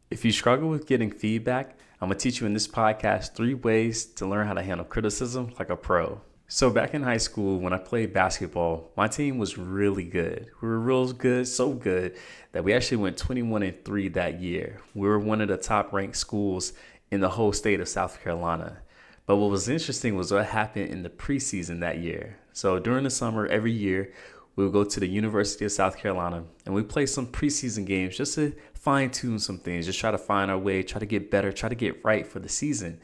If you struggle with getting feedback, I'm going to teach you in this podcast 3 ways to learn how to handle criticism like a pro. So, back in high school, when I played basketball, my team was really good. We were real good, so good that we actually went 21-3 that year. We were one of the top ranked schools in the whole state of South Carolina. But what was interesting was what happened in the preseason that year. So, during the summer, every year, we would go to the University of South Carolina and we play some preseason games just to fine tune some things, just try to find our way, try to get better, try to get right for the season.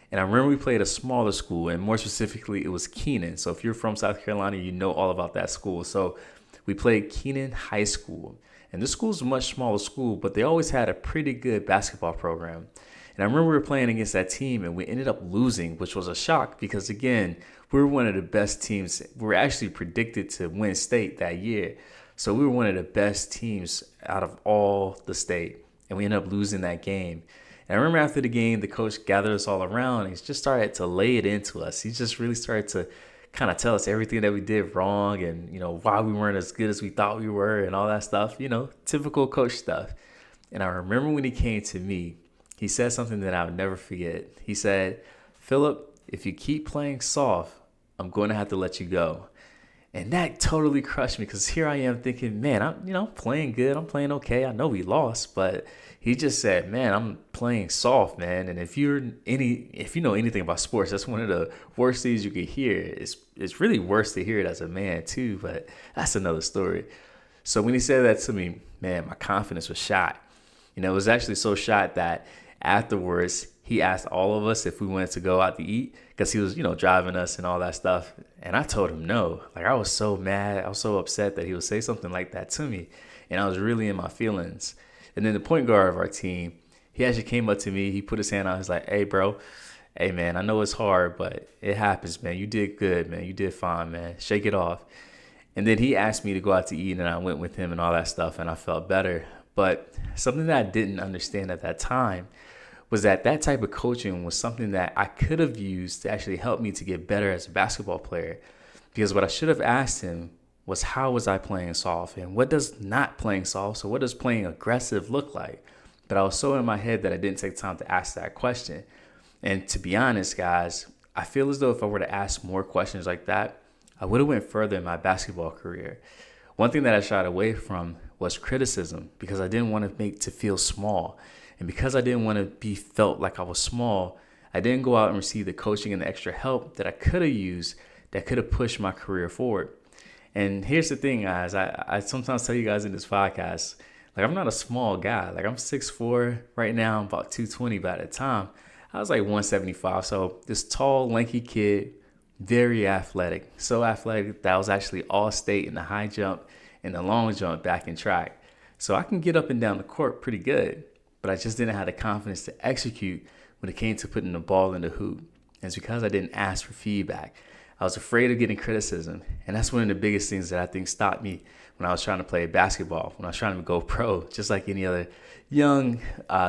And I remember we played a smaller school, and more specifically, it was Keenan. So if you're from South Carolina, you know all about that school. So we played Keenan High School. And this school is a much smaller school, but they always had a pretty good basketball program. And I remember we were playing against that team, and we ended up losing, which was a shock because, again, we were one of the best teams. We were actually predicted to win state that year. So we were one of the best teams out of all the state, and we ended up losing that game. And I remember after the game, the coach gathered us all around and he just started to lay it into us. He just really started to kind of tell us everything that we did wrong and, why we weren't as good as we thought we were and all that stuff, typical coach stuff. And I remember when he came to me, he said something that I'll never forget. He said, "Philip, if you keep playing soft, I'm going to have to let you go." And that totally crushed me because here I am thinking, man, I'm playing good. I'm playing okay. I know we lost, but he just said, man, I'm playing soft, man. And if you know anything about sports, that's one of the worst things you could hear. It's really worse to hear it as a man too, but that's another story. So when he said that to me, man, my confidence was shot. It was actually so shot that afterwards, he asked all of us if we wanted to go out to eat because he was, driving us and all that stuff. And I told him no. Like, I was so mad. I was so upset that he would say something like that to me. And I was really in my feelings. And then the point guard of our team, he actually came up to me. He put his hand out. He's like, "Hey, bro. Hey, man, I know it's hard, but it happens, man. You did good, man. You did fine, man. Shake it off." And then he asked me to go out to eat, and I went with him and all that stuff, and I felt better. But something that I didn't understand at that time was that type of coaching was something that I could have used to actually help me to get better as a basketball player. Because what I should have asked him was, how was I playing soft? And what does not playing soft? So what does playing aggressive look like? But I was so in my head that I didn't take time to ask that question. And to be honest, guys, I feel as though if I were to ask more questions like that, I would have went further in my basketball career. One thing that I shied away from was criticism because I didn't want to feel small. And because I didn't want to be felt like I was small, I didn't go out and receive the coaching and the extra help that I could have used that could have pushed my career forward. And here's the thing, guys. I sometimes tell you guys in this podcast, like, I'm not a small guy. Like, I'm 6'4" right now. I'm about 220 by the time. I was like 175. So this tall, lanky kid, very athletic. So athletic that I was actually all state in the high jump and the long jump back in track. So I can get up and down the court pretty good. But I just didn't have the confidence to execute when it came to putting the ball in the hoop. And it's because I didn't ask for feedback. I was afraid of getting criticism. And that's one of the biggest things that I think stopped me when I was trying to play basketball, when I was trying to go pro, just like any other young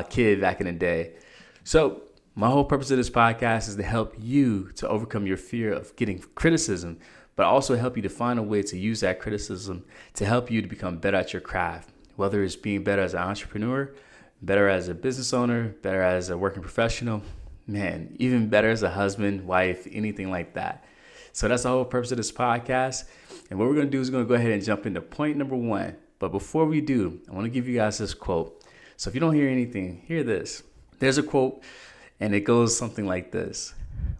kid back in the day. So my whole purpose of this podcast is to help you to overcome your fear of getting criticism, but also help you to find a way to use that criticism to help you to become better at your craft, whether it's being better as an entrepreneur, better as a business owner, better as a working professional, man, even better as a husband, wife, anything like that. So that's the whole purpose of this podcast. And what we're going to do is going to go ahead and jump into point number 1. But before we do, I want to give you guys this quote. So if you don't hear anything, hear this. There's a quote, and it goes something like this: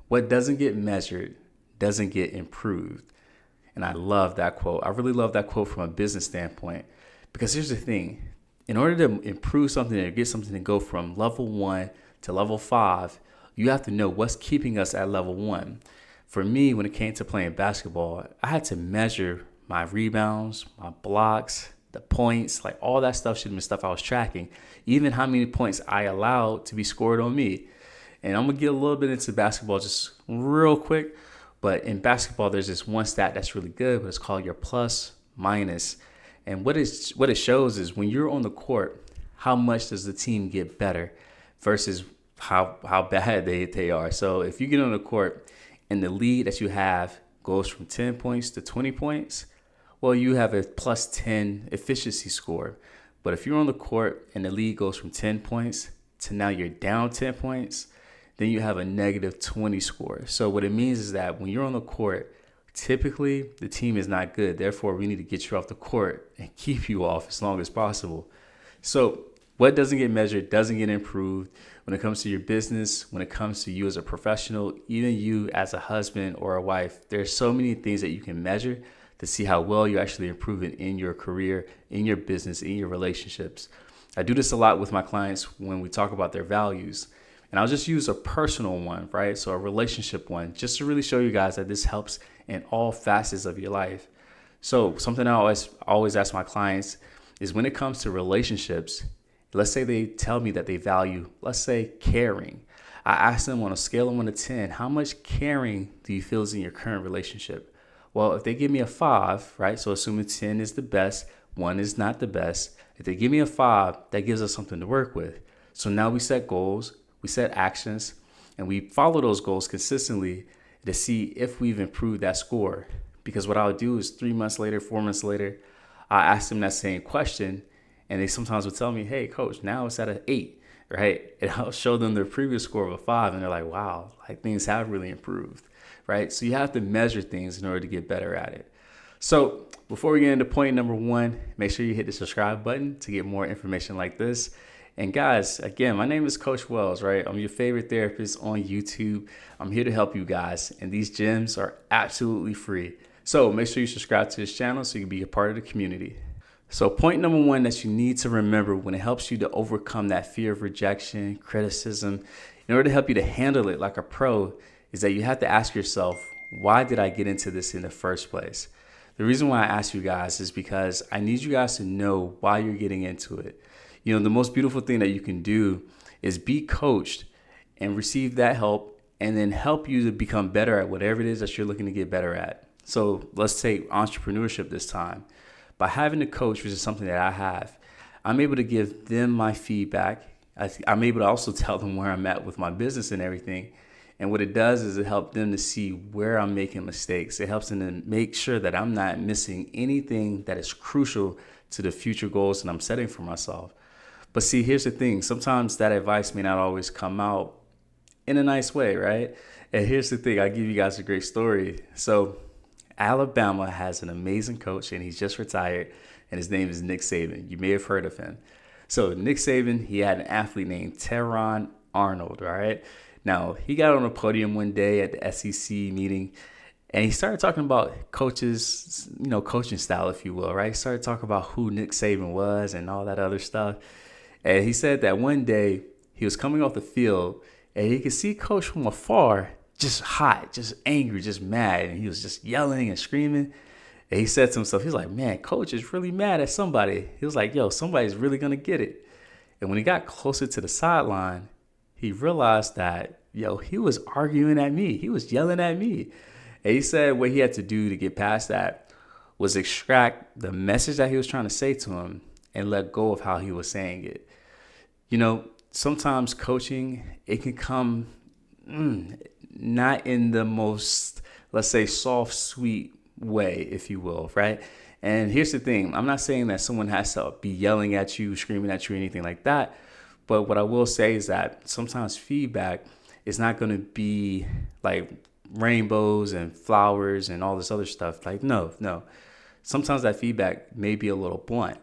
"What doesn't get measured doesn't get improved." And I love that quote. I really love that quote from a business standpoint, because here's the thing. In order to improve something or get something to go from level 1 to level 5, you have to know what's keeping us at level 1. For me, when it came to playing basketball, I had to measure my rebounds, my blocks, the points, like all that stuff should have been stuff I was tracking, even how many points I allowed to be scored on me. And I'm going to get a little bit into basketball just real quick. But in basketball, there's this one stat that's really good, but it's called your plus minus. And what it shows is when you're on the court, how much does the team get better versus how bad they are. So if you get on the court and the lead that you have goes from 10 points to 20 points, well, you have a plus 10 efficiency score. But if you're on the court and the lead goes from 10 points to now you're down 10 points, then you have a negative 20 score. So what it means is that when you're on the court, typically the team is not good. Therefore, we need to get you off the court and keep you off as long as possible. So what doesn't get measured doesn't get improved. When it comes to your business, when it comes to you as a professional, even you as a husband or a wife, there's so many things that you can measure to see how well you're actually improving in your career, in your business, in your relationships. I do this a lot with my clients when we talk about their values. And I'll just use a personal one, right? So a relationship one, just to really show you guys that this helps in all facets of your life. So something I always ask my clients is when it comes to relationships, let's say they tell me that they value, let's say, caring. I ask them on a scale of 1 to 10, how much caring do you feel is in your current relationship? Well, if they give me a 5, right? So assuming 10 is the best, 1 is not the best. If they give me a 5, that gives us something to work with. So now we set goals, we set actions, and we follow those goals consistently to see if we've improved that score. Because what I'll do is 3 months later, 4 months later, I ask them that same question, and they sometimes will tell me, hey, coach, now it's at an 8, right? And I'll show them their previous score of a 5, and they're like, wow, like things have really improved, right? So you have to measure things in order to get better at it. So before we get into point number 1, make sure you hit the subscribe button to get more information like this. And guys, again, my name is Coach Wells, right? I'm your favorite therapist on YouTube. I'm here to help you guys, and these gems are absolutely free. So make sure you subscribe to this channel so you can be a part of the community. So point number 1 that you need to remember when it helps you to overcome that fear of rejection, criticism, in order to help you to handle it like a pro, is that you have to ask yourself, why did I get into this in the first place? The reason why I ask you guys is because I need you guys to know why you're getting into it. You know, the most beautiful thing that you can do is be coached and receive that help and then help you to become better at whatever it is that you're looking to get better at. So let's take entrepreneurship this time. By having a coach, which is something that I have, I'm able to give them my feedback. I'm able to also tell them where I'm at with my business and everything. And what it does is it helps them to see where I'm making mistakes. It helps them to make sure that I'm not missing anything that is crucial to the future goals that I'm setting for myself. But see, here's the thing. Sometimes that advice may not always come out in a nice way, right? And here's the thing. I'll give you guys a great story. So Alabama has an amazing coach, and he's just retired, and his name is Nick Saban. You may have heard of him. So Nick Saban, he had an athlete named Teron Arnold, all right? Now, he got on a podium one day at the SEC meeting, and he started talking about coaches, coaching style, if you will, right? He started talking about who Nick Saban was and all that other stuff. And he said that one day he was coming off the field and he could see Coach from afar, just hot, just angry, just mad. And he was just yelling and screaming. And he said to himself, he's like, man, Coach is really mad at somebody. He was like, yo, somebody's really going to get it. And when he got closer to the sideline, he realized that, he was arguing at me. He was yelling at me. And he said what he had to do to get past that was extract the message that he was trying to say to him and let go of how he was saying it. Sometimes coaching, it can come not in the most, let's say, soft, sweet way, if you will, right? And here's the thing. I'm not saying that someone has to be yelling at you, screaming at you, anything like that. But what I will say is that sometimes feedback is not going to be like rainbows and flowers and all this other stuff. Like, no. Sometimes that feedback may be a little blunt.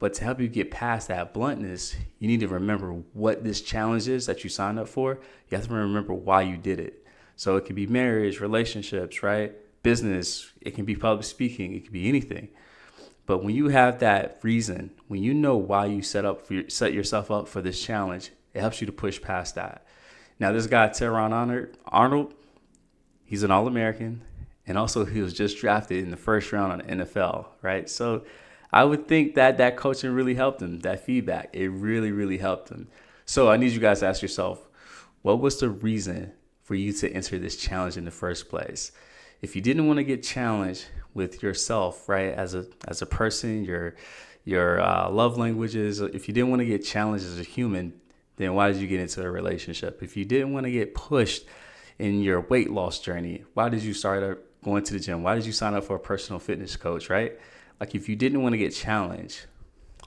But to help you get past that bluntness, you need to remember what this challenge is that you signed up for. You have to remember why you did it. So it could be marriage, relationships, right? Business. It can be public speaking. It could be anything. But when you have that reason, when you know why you set yourself up for this challenge, it helps you to push past that. Now, this guy, Teron Arnold, he's an All-American. And also he was just drafted in the first round on the NFL, right? So I would think that coaching really helped him, that feedback. It really, really helped him. So I need you guys to ask yourself, what was the reason for you to enter this challenge in the first place? If you didn't want to get challenged with yourself, right, as a person, your love languages, if you didn't want to get challenged as a human, then why did you get into a relationship? If you didn't want to get pushed in your weight loss journey, why did you start going to the gym? Why did you sign up for a personal fitness coach, right? Like if you didn't want to get challenged,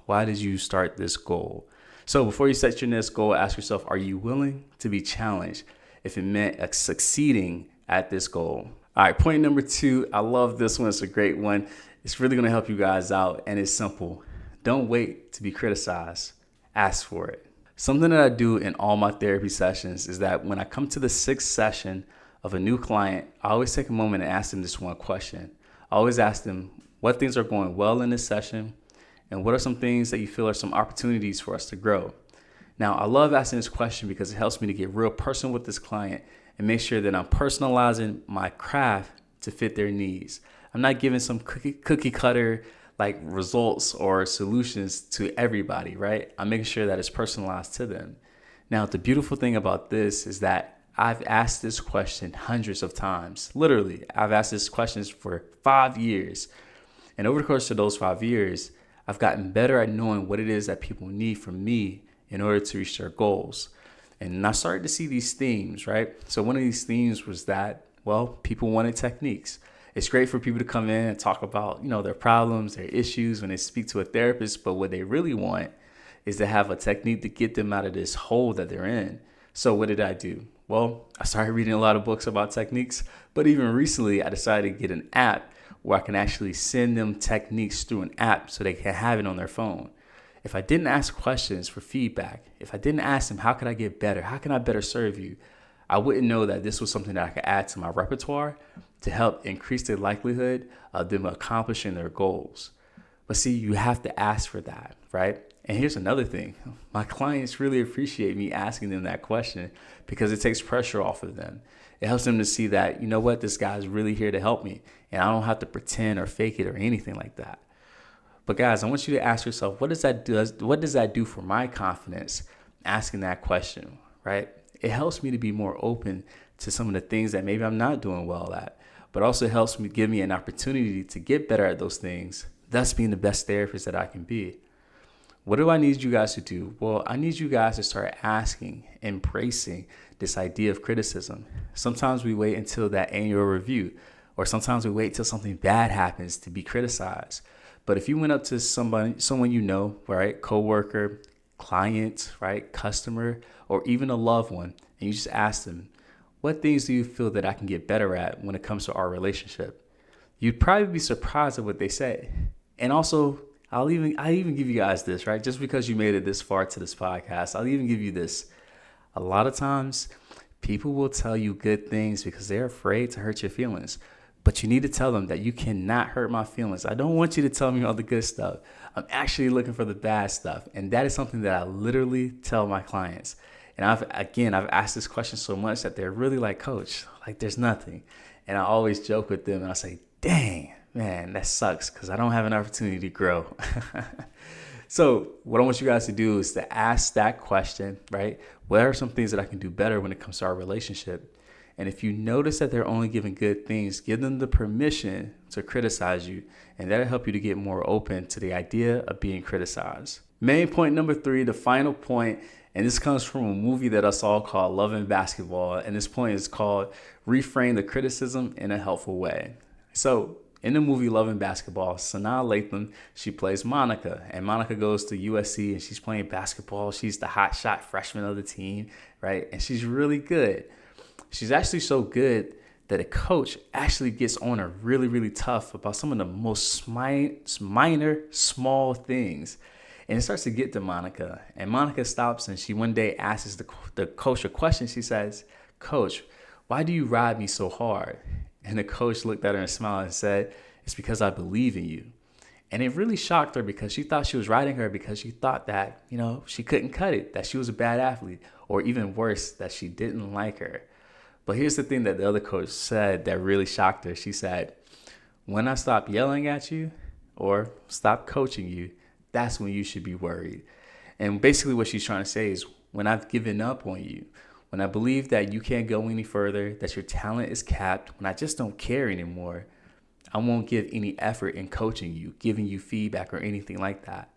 Why did you start this goal? So before you set your next goal, ask yourself, are you willing to be challenged if it meant succeeding at this goal? All right, point number 2. I love this one. It's a great one. It's really going to help you guys out, and it's simple. Don't wait to be criticized. Ask for it. Something that I do in all my therapy sessions is that when I come to the 6th session of a new client, I always take a moment and ask them this one question. I always ask them what things are going well in this session and what are some things that you feel are some opportunities for us to grow. Now, I love asking this question because it helps me to get real personal with this client and make sure that I'm personalizing my craft to fit their needs. I'm not giving some cookie cutter like results or solutions to everybody, right? I'm making sure that it's personalized to them. Now, the beautiful thing about this is that I've asked this question hundreds of times. Literally, I've asked this question for 5 years. And over the course of those 5 years, I've gotten better at knowing what it is that people need from me in order to reach their goals. And I started to see these themes, right? So one of these themes was that, well, people wanted techniques. It's great for people to come in and talk about, their problems, their issues when they speak to a therapist. But what they really want is to have a technique to get them out of this hole that they're in. So what did I do? Well, I started reading a lot of books about techniques. But even recently, I decided to get an app where I can actually send them techniques through an app so they can have it on their phone. If I didn't ask questions for feedback, if I didn't ask them, how can I get better? How can I better serve you? I wouldn't know that this was something that I could add to my repertoire to help increase the likelihood of them accomplishing their goals. But see, you have to ask for that, right? And here's another thing. My clients really appreciate me asking them that question because it takes pressure off of them. It helps them to see that, this guy's really here to help me and I don't have to pretend or fake it or anything like that. But guys, I want you to ask yourself, what does that do for my confidence? Asking that question, right? It helps me to be more open to some of the things that maybe I'm not doing well at, but also helps me give me an opportunity to get better at those things, thus being the best therapist that I can be. What do I need you guys to do? Well, I need you guys to start asking, embracing this idea of criticism. Sometimes we wait until that annual review, or sometimes we wait till something bad happens to be criticized. But if you went up to someone right, coworker, client, right, customer, or even a loved one, and you just ask them, what things do you feel that I can get better at when it comes to our relationship? You'd probably be surprised at what they say. And also, I even give you guys this, right? Just because you made it this far to this podcast, I'll even give you this. A lot of times, people will tell you good things because they're afraid to hurt your feelings. But you need to tell them that you cannot hurt my feelings. I don't want you to tell me all the good stuff. I'm actually looking for the bad stuff. And that is something that I literally tell my clients. And I've asked this question so much that they're really like, Coach, like there's nothing. And I always joke with them and I say, dang, man, that sucks because I don't have an opportunity to grow. So what I want you guys to do is to ask that question, right? What are some things that I can do better when it comes to our relationship? And if you notice that they're only giving good things, give them the permission to criticize you. And that'll help you to get more open to the idea of being criticized. Main point number 3, the final point, and this comes from a movie that I saw called Love and Basketball. And this point is called Reframe the Criticism in a Helpful Way. So in the movie Love and Basketball, Sanaa Lathan, she plays Monica. And Monica goes to USC and she's playing basketball. She's the hot shot freshman of the team, right? And she's really good. She's actually so good that a coach actually gets on her really, really tough about some of the most minor, small things. And it starts to get to Monica. And Monica stops and she one day asks the coach a question. She says, Coach, why do you ride me so hard? And the coach looked at her and smiled and said, it's because I believe in you. And it really shocked her because she thought she was riding her because she thought that, she couldn't cut it, that she was a bad athlete, or even worse, that she didn't like her. But here's the thing that the other coach said that really shocked her. She said, when I stop yelling at you or stop coaching you, that's when you should be worried. And basically what she's trying to say is when I've given up on you, when I believe that you can't go any further, that your talent is capped, when I just don't care anymore, I won't give any effort in coaching you, giving you feedback or anything like that.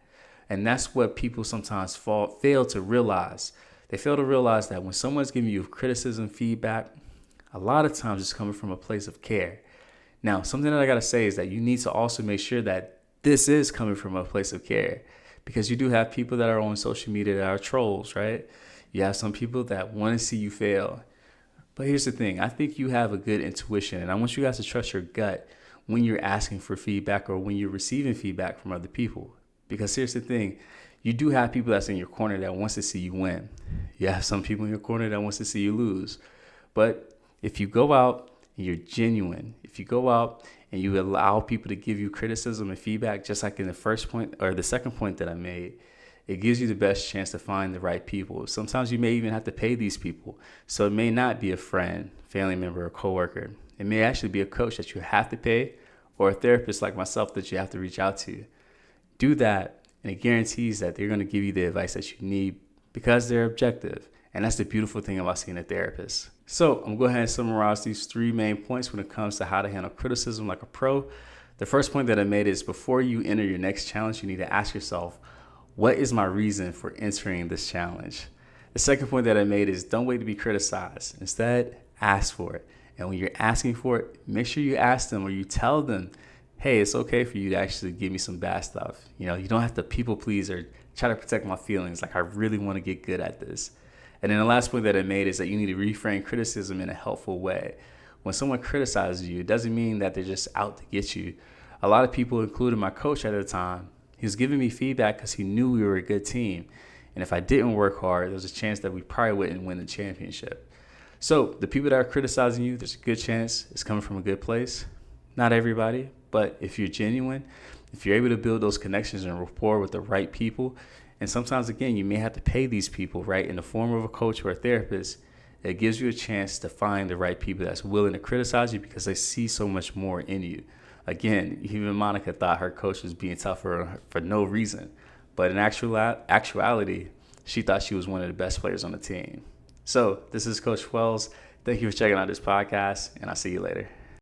And that's what people sometimes fail to realize. They fail to realize that when someone's giving you criticism, feedback, a lot of times it's coming from a place of care. Now, something that I got to say is that you need to also make sure that this is coming from a place of care. because you do have people that are on social media that are trolls, right? You have some people that want to see you fail. But here's the thing. I think you have a good intuition, and I want you guys to trust your gut when you're asking for feedback or when you're receiving feedback from other people. Because here's the thing. You do have people that's in your corner that wants to see you win. You have some people in your corner that wants to see you lose. But if you go out and you're genuine, if you go out and you allow people to give you criticism and feedback, just like in the first point or the second point that I made, it gives you the best chance to find the right people. Sometimes you may even have to pay these people. So it may not be a friend, family member, or coworker. It may actually be a coach that you have to pay or a therapist like myself that you have to reach out to. Do that, and it guarantees that they're going to give you the advice that you need because they're objective. And that's the beautiful thing about seeing a therapist. So I'm going to go ahead and summarize these 3 main points when it comes to how to handle criticism like a pro. The first point that I made is before you enter your next challenge, you need to ask yourself, what is my reason for entering this challenge? The second point that I made is don't wait to be criticized. Instead, ask for it. And when you're asking for it, make sure you ask them or you tell them, hey, it's okay for you to actually give me some bad stuff. You don't have to people please or try to protect my feelings. Like, I really want to get good at this. And then the last point that I made is that you need to reframe criticism in a helpful way. When someone criticizes you, it doesn't mean that they're just out to get you. A lot of people, including my coach at the time, he was giving me feedback because he knew we were a good team. And if I didn't work hard, there was a chance that we probably wouldn't win the championship. So the people that are criticizing you, there's a good chance it's coming from a good place. Not everybody, but if you're genuine, if you're able to build those connections and rapport with the right people, and sometimes, again, you may have to pay these people, right, in the form of a coach or a therapist, it gives you a chance to find the right people that's willing to criticize you because they see so much more in you. Again, even Monica thought her coach was being tough for no reason. But in actuality, she thought she was one of the best players on the team. So this is Coach Wells. Thank you for checking out this podcast, and I'll see you later.